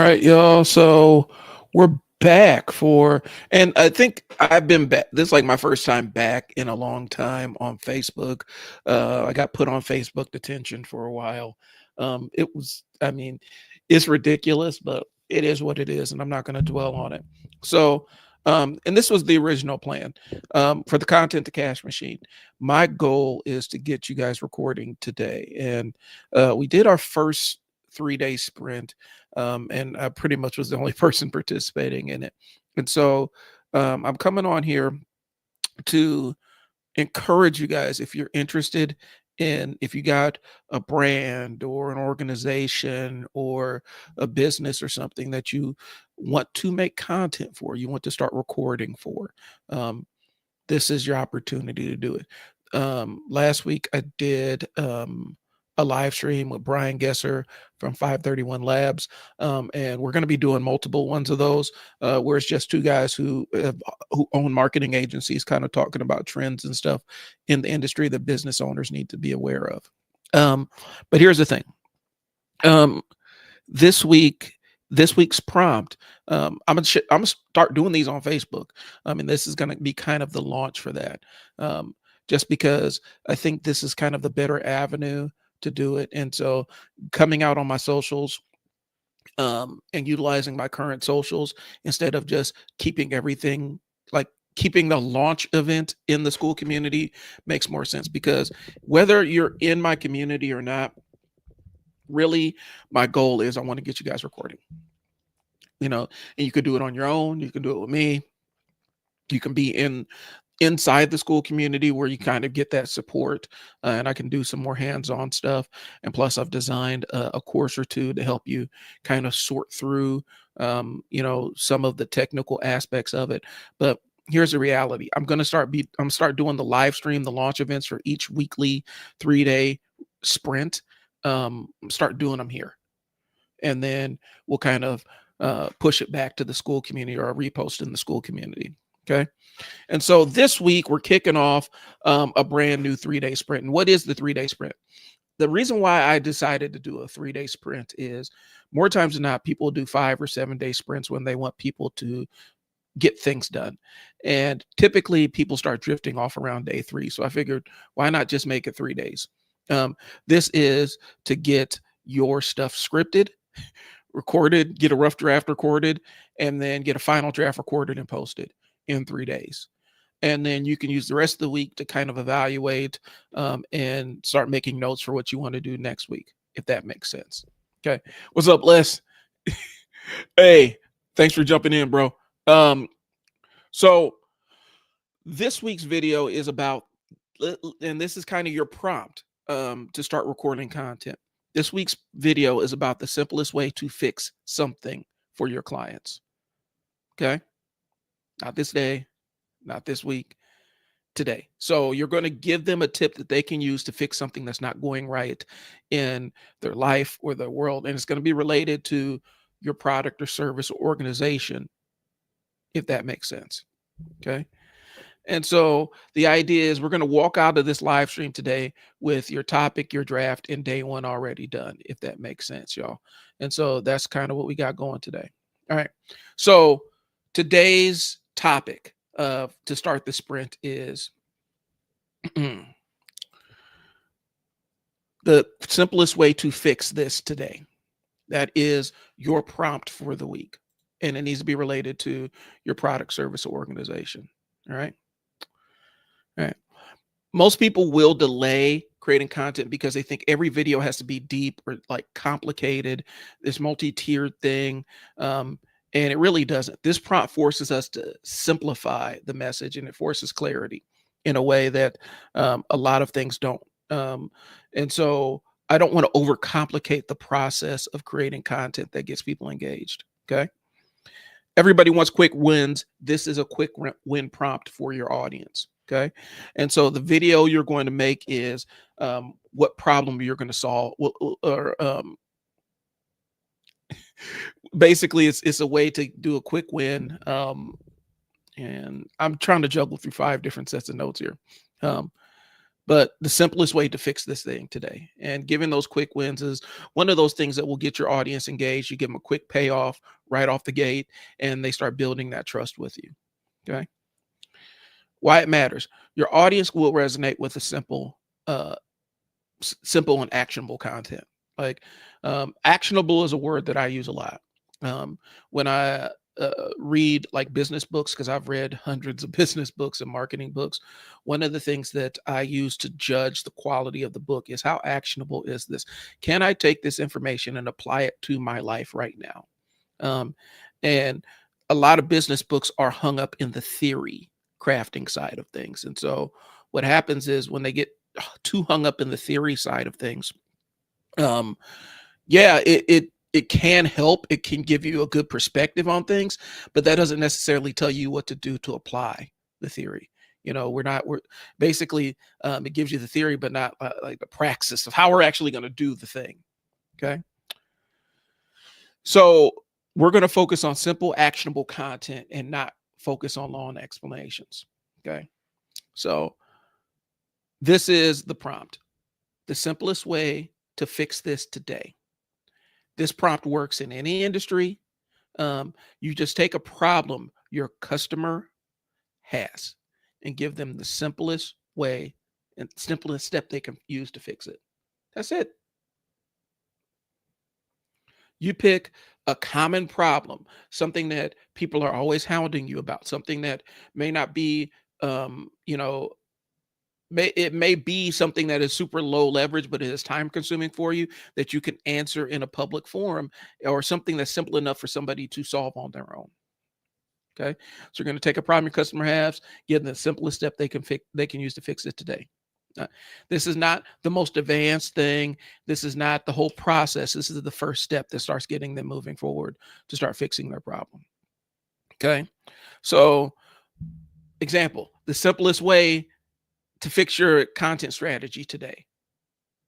right, y'all. So we're back and I think I've been back. This is like my first time back in a long time on Facebook. I got put on Facebook detention for a while. I mean, it's ridiculous, but it is what it is, and I'm not going to dwell on it. So, and this was the original plan for the content to cash machine. My goal is to get you guys recording today, and we did our first 3-day sprint, and I pretty much was the only person participating in it. And so I'm coming on here to encourage you guys, if you're interested in, if you got a brand or an organization or a business or something that you want to make content for, you want to start recording for, this is your opportunity to do it. Last week I did a live stream with Brian Gesser from 531 Labs, and we're going to be doing multiple ones of those, where it's just two guys who own marketing agencies, kind of talking about trends and stuff in the industry that business owners need to be aware of. But here's the thing. Um, this week's prompt, I'm gonna start doing these on Facebook. I mean, this is gonna be kind of the launch for that, just because I think this is kind of the better avenue to do it. And so, coming out on my socials, and utilizing my current socials instead of just keeping everything, like keeping the launch event in the school community, makes more sense, because whether you're in my community or not, really, my goal is I want to get you guys recording, and you could do it on your own. You can do it with me. You can be inside the school community where you kind of get that support, and I can do some more hands-on stuff. And plus, I've designed a course or two to help you kind of sort through, some of the technical aspects of it. But here's the reality: I'm start doing the live stream, the launch events for each weekly 3-day sprint. Start doing them here, and then we'll kind of push it back to the school community, or repost in the school community. Okay. And so this week we're kicking off a brand new 3-day sprint. And what is the 3-day sprint? The reason why I decided to do a 3-day sprint is, more times than not, people do 5 or 7-day sprints when they want people to get things done. And typically people start drifting off around day 3. So I figured, why not just make it 3 days? This is to get your stuff scripted, recorded, get a rough draft recorded, and then get a final draft recorded and posted in 3 days. And then you can use the rest of the week to kind of evaluate, and start making notes for what you want to do next week, if that makes sense. Okay. What's up, Les? Hey, thanks for jumping in, bro. So this week's video is about, and this is kind of your prompt to start recording content. This week's video is about the simplest way to fix something for your clients. Okay. Not this day, not this week, today. So you're going to give them a tip that they can use to fix something that's not going right in their life or their world. And it's going to be related to your product or service or organization, if that makes sense. Okay. And so the idea is, we're going to walk out of this live stream today with your topic, your draft, and day 1 already done, if that makes sense, y'all. And so that's kind of what we got going today. All right. So today's topic to start the sprint is the simplest way to fix this today. That is your prompt for the week. And it needs to be related to your product, service, or organization. All right. All right. Most people will delay creating content because they think every video has to be deep or like complicated, this multi-tiered thing. And it really doesn't. This prompt forces us to simplify the message, and it forces clarity in a way that a lot of things don't. And so I don't want to overcomplicate the process of creating content that gets people engaged. Okay. Everybody wants quick wins. This is a quick win prompt for your audience. Okay. And so the video you're going to make is what problem you're going to solve, or basically it's a way to do a quick win. And I'm trying to juggle through 5 different sets of notes here. but the simplest way to fix this thing today. And giving those quick wins is one of those things that will get your audience engaged. You give them a quick payoff right off the gate, and they start building that trust with you. Okay. Why it matters. Your audience will resonate with a uh, simple and actionable content. Like actionable is a word that I use a lot. When I read like business books, because I've read hundreds of business books and marketing books, one of the things that I use to judge the quality of the book is how actionable is this? Can I take this information and apply it to my life right now? Um, and a lot of business books are hung up in the theory crafting side of things. And so what happens is when they get too hung up in the theory side of things, um, yeah, it can help. It can give you a good perspective on things, but that doesn't necessarily tell you what to do to apply the theory. We're basically, it gives you the theory, but not like the praxis of how we're actually going to do the thing. Okay. So we're going to focus on simple, actionable content and not focus on long explanations. Okay. So this is the prompt. The simplest way to fix this today. This prompt works in any industry. You just take a problem your customer has and give them the simplest way and simplest step they can use to fix it. That's it. You pick a common problem, something that people are always hounding you about, something that may not be, you know, it may be something that is super low leverage, but it is time consuming for you that you can answer in a public forum, or something that's simple enough for somebody to solve on their own. Okay. So you're going to take a problem your customer has, give them the simplest step they can use to fix it today. Uh, this is not the most advanced thing. This is not the whole process. This is the first step that starts getting them moving forward to start fixing their problem. Okay. So, example, the simplest way to fix your content strategy today,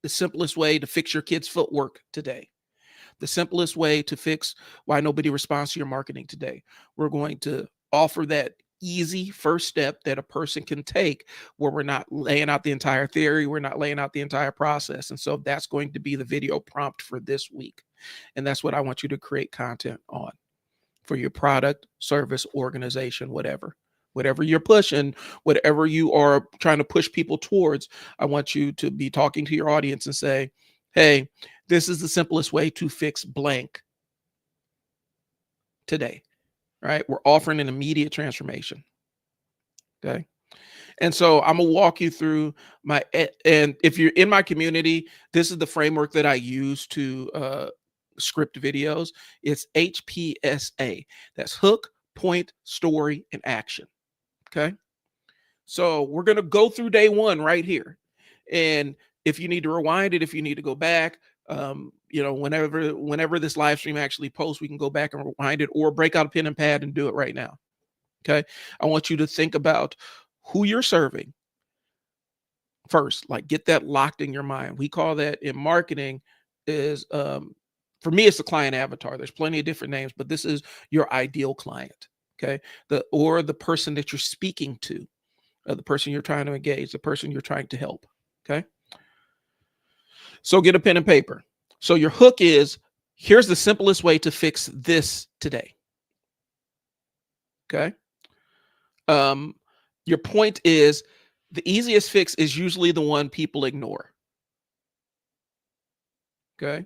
the simplest way to fix your kids' footwork today, the simplest way to fix why nobody responds to your marketing today. We're going to offer that easy first step that a person can take, where we're not laying out the entire theory, we're not laying out the entire process. And so that's going to be the video prompt for this week. And that's what I want you to create content on for your product, service, organization, whatever you're pushing, whatever you are trying to push people towards. I want you to be talking to your audience and say, hey, this is the simplest way to fix blank today, right? We're offering an immediate transformation. Okay. And so I'm gonna walk you through and if you're in my community, this is the framework that I use to script videos. It's HPSA. That's hook, point, story, and action. Okay. So we're gonna go through day one right here. And if you need to rewind it, if you need to go back, whenever this live stream actually posts, we can go back and rewind it, or break out a pen and pad and do it right now. Okay. I want you to think about who you're serving first, like get that locked in your mind. We call that in marketing is, for me, it's the client avatar. There's plenty of different names, but this is your ideal client. Okay. The person that you're speaking to, the person you're trying to engage, the person you're trying to help. Okay. So get a pen and paper. So your hook is, here's the simplest way to fix this today. Okay. Your point is, the easiest fix is usually the one people ignore. Okay.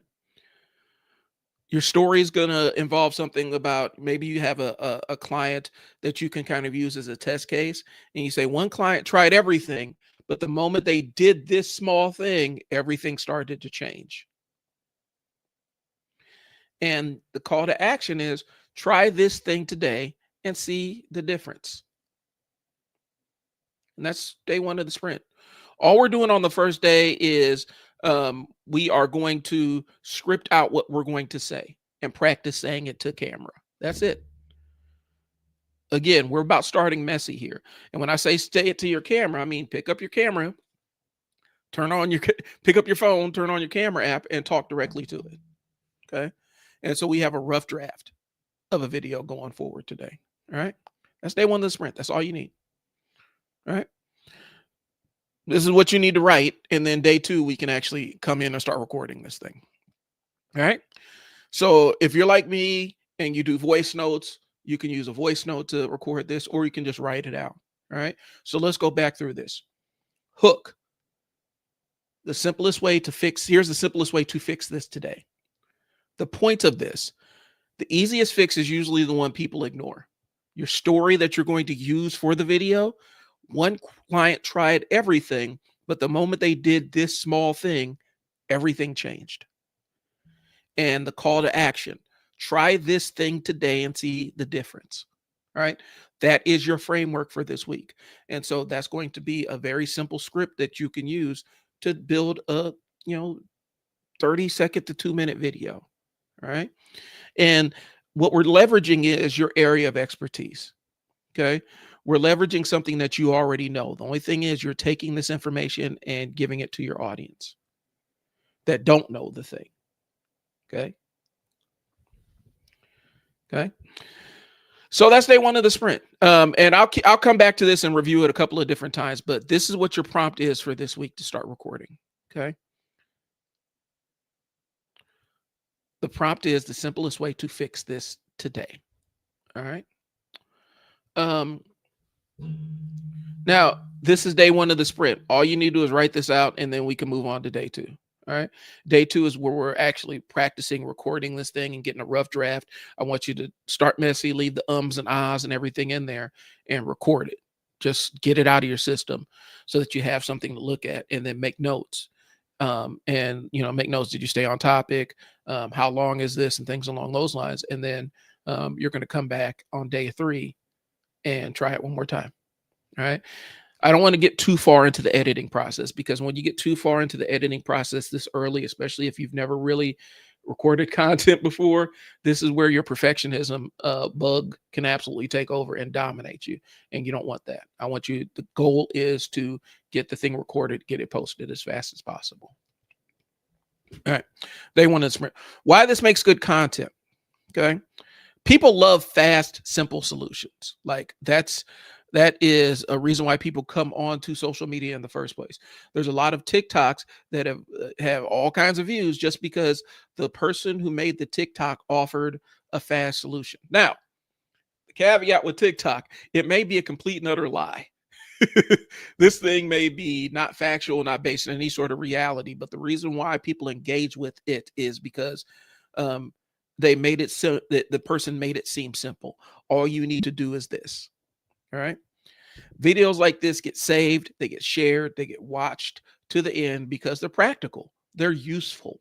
Your story is going to involve something about, maybe you have a client that you can kind of use as a test case. And you say, one client tried everything, but the moment they did this small thing, everything started to change. And the call to action is, try this thing today and see the difference. And that's day one of the sprint. All we're doing on the first day is, we are going to script out what we're going to say and practice saying it to camera. That's it. Again, we're about starting messy here. And when I say say it to your camera, I mean pick up your camera, pick up your phone, turn on your camera app, and talk directly to it. Okay. And so we have a rough draft of a video going forward today. All right. That's day one of the sprint. That's all you need. All right. This is what you need to write. And then day 2, we can actually come in and start recording this thing. All right. So if you're like me and you do voice notes, you can use a voice note to record this, or you can just write it out. All right. So let's go back through this. Hook. The simplest way to fix, here's the simplest way to fix this today. The point of this, the easiest fix is usually the one people ignore. Your story that you're going to use for the video. One client tried everything, but the moment they did this small thing, everything changed. And the call to action, try this thing today and see the difference. All right. That is your framework for this week. And so that's going to be a very simple script that you can use to build a, 30-second to 2-minute video. All right. And what we're leveraging is your area of expertise. Okay. We're leveraging something that you already know. The only thing is you're taking this information and giving it to your audience that don't know the thing. Okay. Okay. So that's day 1 of the sprint. And I'll come back to this and review it a couple of different times, but this is what your prompt is for this week to start recording. Okay. The prompt is the simplest way to fix this today. All right. Now this is day 1 of the sprint. All you need to do is write this out, and then we can move on to day 2. All right. Day 2 is where we're actually practicing recording this thing and getting a rough draft. I want you to start messy, leave the ums and ahs and everything in there and record it. Just get it out of your system so that you have something to look at, and then make notes. And make notes. Did you stay on topic? How long is this? And things along those lines. And then you're going to come back on day 3 and try it one more time. All right. I don't want to get too far into the editing process, because when you get too far into the editing process this early, especially if you've never really recorded content before, this is where your perfectionism bug can absolutely take over and dominate you. And you don't want that. I want you, the goal is to get the thing recorded, get it posted as fast as possible. All right. Day 1 of the sprint. Why this makes good content. Okay. People love fast, simple solutions. Like that is a reason why people come on to social media in the first place. There's a lot of TikToks that have all kinds of views just because the person who made the TikTok offered a fast solution. Now, the caveat with TikTok, it may be a complete and utter lie. This thing may be not factual, not based on any sort of reality, but the reason why people engage with it is because they made it so that the person made it seem simple. All you need to do is this. All right. Videos like this get saved, they get shared, they get watched to the end because they're practical, they're useful.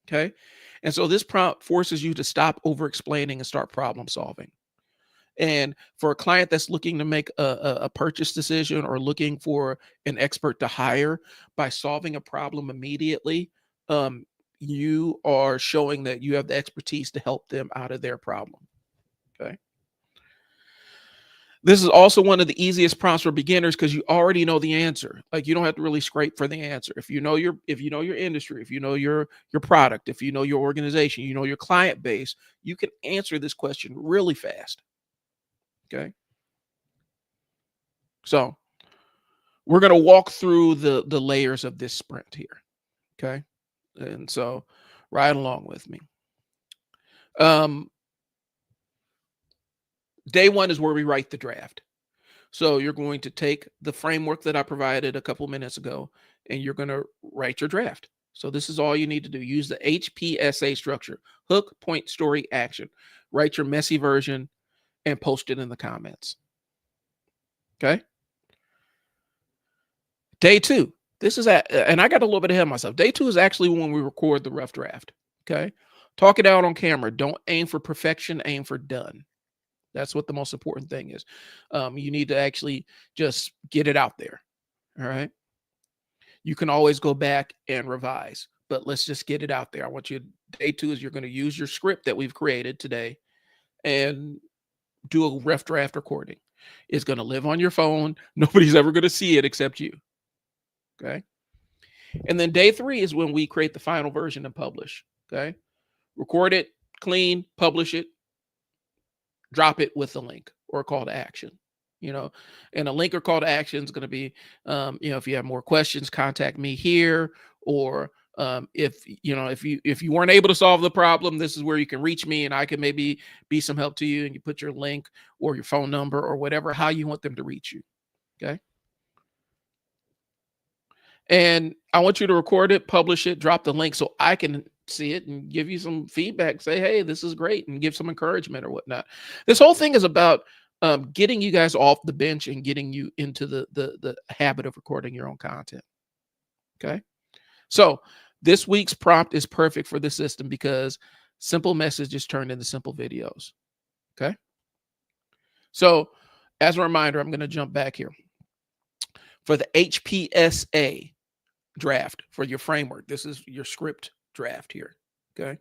Okay. And so this prompt forces you to stop over explaining and start problem solving. And for a client that's looking to make a purchase decision or looking for an expert to hire, by solving a problem immediately, you are showing that you have the expertise to help them out of their problem. Okay. This is also one of the easiest prompts for beginners because you already know the answer. Like, you don't have to really scrape for the answer. If you know your industry, if you know your product, if you know your organization, you know your client base, you can answer this question really fast. Okay. So we're going to walk through the layers of this sprint here. Okay. And so ride along with me. Day 1 is where we write the draft. So you're going to take the framework that I provided a couple minutes ago, and you're going to write your draft. So this is all you need to do. Use the HPSA structure: hook, point, story, action. Write your messy version and post it in the comments. Okay. Day 2. This is and I got a little bit ahead of myself. Day 2 is actually when we record the rough draft. Okay. Talk it out on camera. Don't aim for perfection, aim for done. That's what the most important thing is. You need to actually just get it out there. All right. You can always go back and revise, but let's just get it out there. I want you, day 2 is you're going to use your script that we've created today and do a rough draft recording. It's going to live on your phone. Nobody's ever going to see it except you. Okay. And then day 3 is when we create the final version and publish. Okay. Record it, clean, publish it, drop it with a link or a call to action. you know, and a link or call to action is going to be, if you have more questions, contact me here, or if you weren't able to solve the problem, this is where you can reach me and I can maybe be some help to you, and you put your link or your phone number or whatever, how you want them to reach you. Okay. And I want you to record it, publish it, drop the link so I can see it and give you some feedback. Say, hey, this is great, and give some encouragement or whatnot. This whole thing is about getting you guys off the bench and getting you into the habit of recording your own content. Okay. So this week's prompt is perfect for the system because simple messages turned into simple videos. Okay. So as a reminder, I'm going to jump back here. For the HPSA draft for your framework, this is your script draft here. Okay.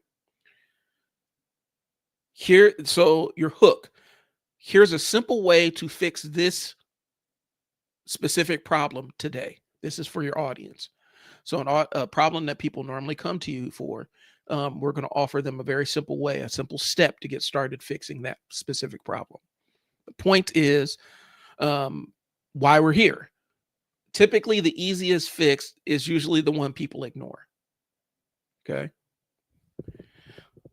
So your hook. Here's a simple way to fix this specific problem today. This is for your audience. So a problem that people normally come to you for, we're going to offer them a very simple way, a simple step to get started fixing that specific problem. The point is why we're here. Typically, the easiest fix is usually the one people ignore. Okay.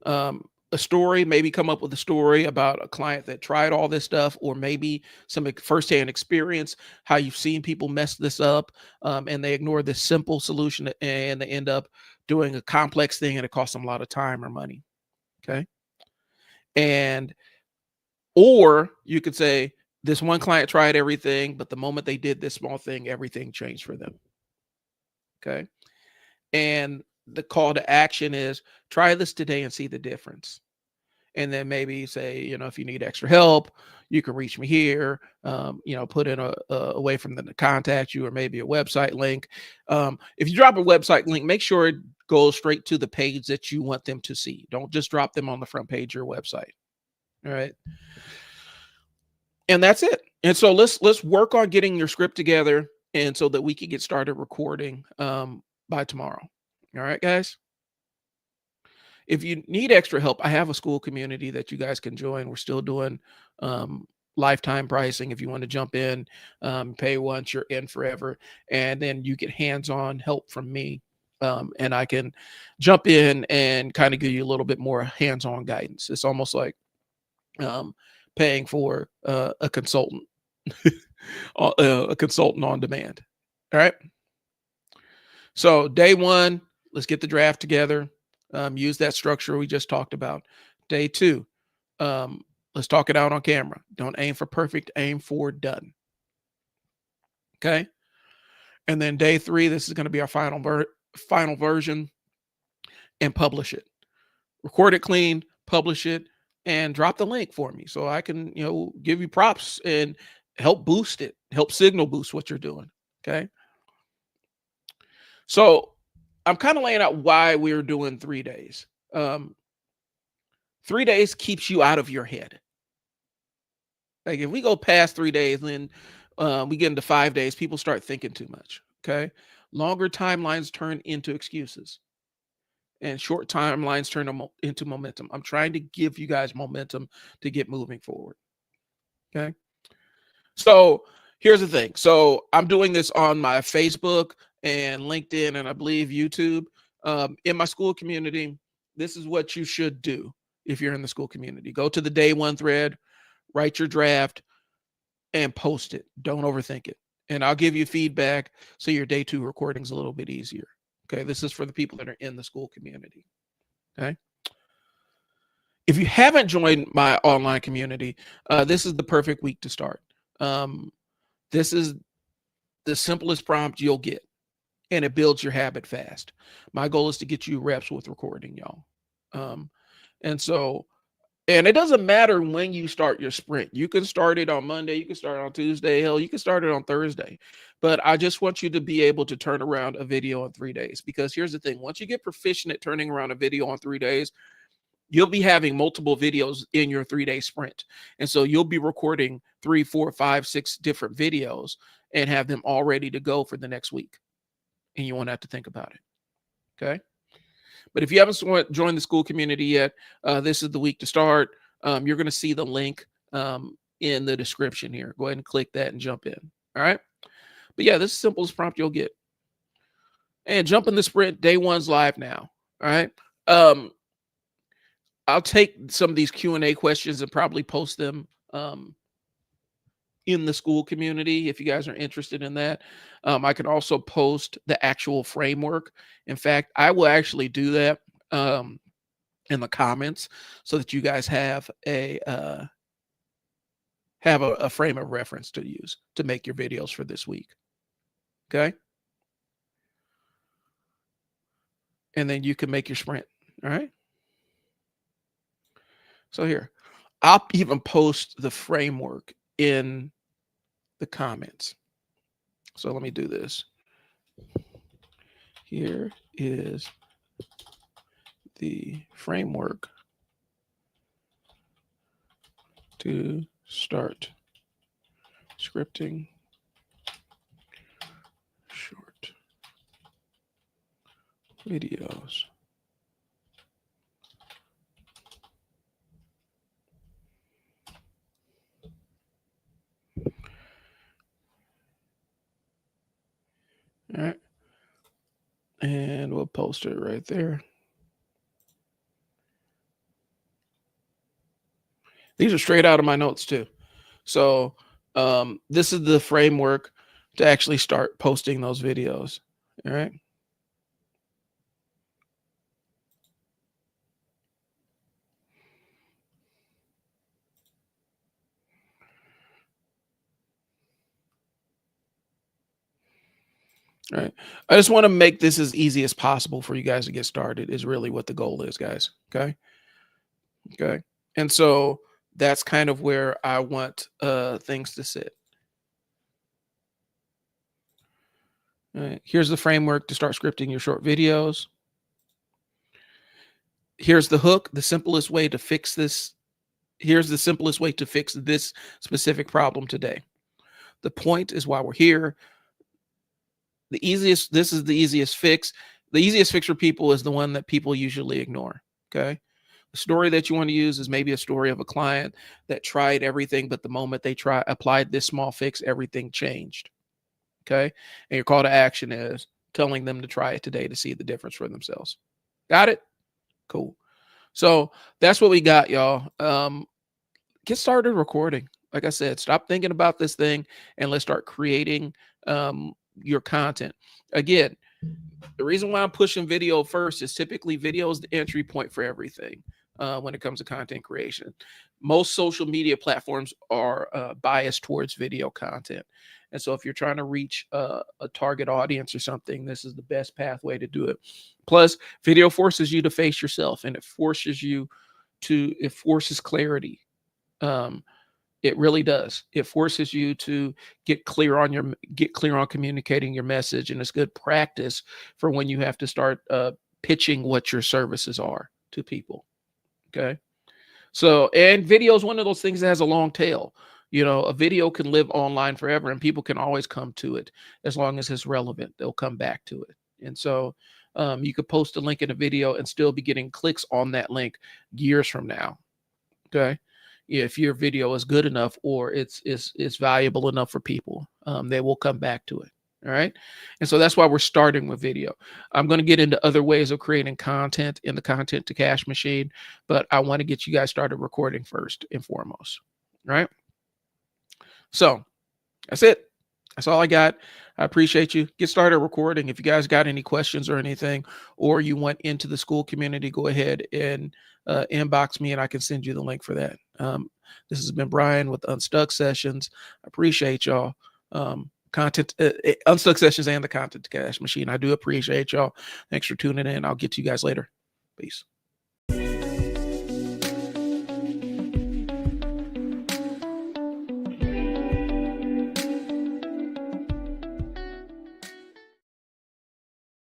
A story, maybe come up with a story about a client that tried all this stuff, or maybe some firsthand experience, how you've seen people mess this up, and they ignore this simple solution and they end up doing a complex thing and it costs them a lot of time or money. Okay. Or you could say, this one client tried everything, but the moment they did this small thing, everything changed for them. Okay. And the call to action is try this today and see the difference. And then maybe say, if you need extra help, you can reach me here, put in a way for them to contact you, or maybe a website link. If you drop a website link, make sure it goes straight to the page that you want them to see. Don't just drop them on the front page of your website. All right. And that's it. And so let's work on getting your script together, and so that we can get started recording by tomorrow. All right, guys. If you need extra help, I have a school community that you guys can join. We're still doing lifetime pricing. If you want to jump in, pay once, you're in forever. And then you get hands-on help from me. And I can jump in and kind of give you a little bit more hands-on guidance. It's almost like paying for a consultant, a consultant on demand. All right. So day one, let's get the draft together. Use that structure we just talked about. Day two, let's talk it out on camera. Don't aim for perfect, aim for done. Okay. And then day three, this is going to be our final version, and publish it. Record it clean, publish it, and drop the link for me so I can, give you props and help boost it, help signal boost what you're doing. Okay. So I'm kind of laying out why we're doing 3 days. 3 days keeps you out of your head. Like if we go past 3 days, then we get into 5 days, people start thinking too much. Okay. Longer timelines turn into excuses, and short timelines turn into momentum. I'm trying to give you guys momentum to get moving forward. Okay. So here's the thing. So I'm doing this on my Facebook and LinkedIn, and I believe YouTube. In my school community, this is what you should do if you're in the school community. Go to the day one thread, write your draft, and post it. Don't overthink it. And I'll give you feedback so your day two recording is a little bit easier. Okay. This is for the people that are in the school community. Okay. If you haven't joined my online community, this is the perfect week to start. This is the simplest prompt you'll get, and it builds your habit fast. My goal is to get you reps with recording, y'all. And it doesn't matter when you start your sprint. You can start it on Monday. You can start it on Tuesday. Hell, you can start it on Thursday. But I just want you to be able to turn around a video in 3 days, because here's the thing. Once you get proficient at turning around a video on 3 days, you'll be having multiple videos in your 3-day sprint. And so you'll be recording 3, 4, 5, 6 different videos and have them all ready to go for the next week. And you won't have to think about it. Okay. But if you haven't joined the school community yet, this is the week to start. You're going to see the link in the description here. Go ahead and click that and jump in. All right. But yeah, this is the simplest prompt you'll get. And jump in the sprint. Day one's live now. All right. I'll take some of these Q&A questions and probably post them in the school community if you guys are interested in that. I can also post the actual framework. In fact, I will actually do that in the comments so that you guys have a frame of reference to use to make your videos for this week. Okay. And then you can make your sprint. All right. So here, I'll even post the framework in the comments. So let me do this. Here is the framework to start scripting short videos. All right. And we'll post it right there. These are straight out of my notes too. So this is the framework to actually start posting those videos. All right. All right. I just want to make this as easy as possible for you guys to get started is really what the goal is, guys. Okay. Okay. And so that's kind of where I want things to sit. All right. Here's the framework to start scripting your short videos. Here's the hook. The simplest way to fix this. Here's the simplest way to fix this specific problem today. The point is why we're here. This is the easiest fix. The easiest fix for people is the one that people usually ignore. Okay. The story that you want to use is maybe a story of a client that tried everything, but the moment they applied this small fix, everything changed. Okay. And your call to action is telling them to try it today to see the difference for themselves. Got it? Cool. So that's what we got, y'all. Get started recording. Like I said, stop thinking about this thing and let's start creating your content. Again, the reason why I'm pushing video first is typically video is the entry point for everything when it comes to content creation. Most social media platforms are biased towards video content. And so if you're trying to reach a target audience or something, this is the best pathway to do it. Plus, video forces you to face yourself and it forces clarity. It really does. It forces you to get clear on communicating your message, and it's good practice for when you have to start pitching what your services are to people. Okay. So, and video is one of those things that has a long tail. You know, a video can live online forever and people can always come to it as long as it's relevant. They'll come back to it. And so you could post a link in a video and still be getting clicks on that link years from now. Okay. If your video is good enough or it's valuable enough for people, they will come back to it. All right. And so that's why we're starting with video. I'm going to get into other ways of creating content in the content to cash machine, but I want to get you guys started recording first and foremost. All right. So that's it. That's all I got. I appreciate you. Get started recording. If you guys got any questions or anything, or you went into the school community, go ahead and inbox me and I can send you the link for that. This has been Brian with Unstuck Sessions. I appreciate y'all. Unstuck Sessions and the Content to Cash Machine. I do appreciate y'all. Thanks for tuning in. I'll get to you guys later. Peace.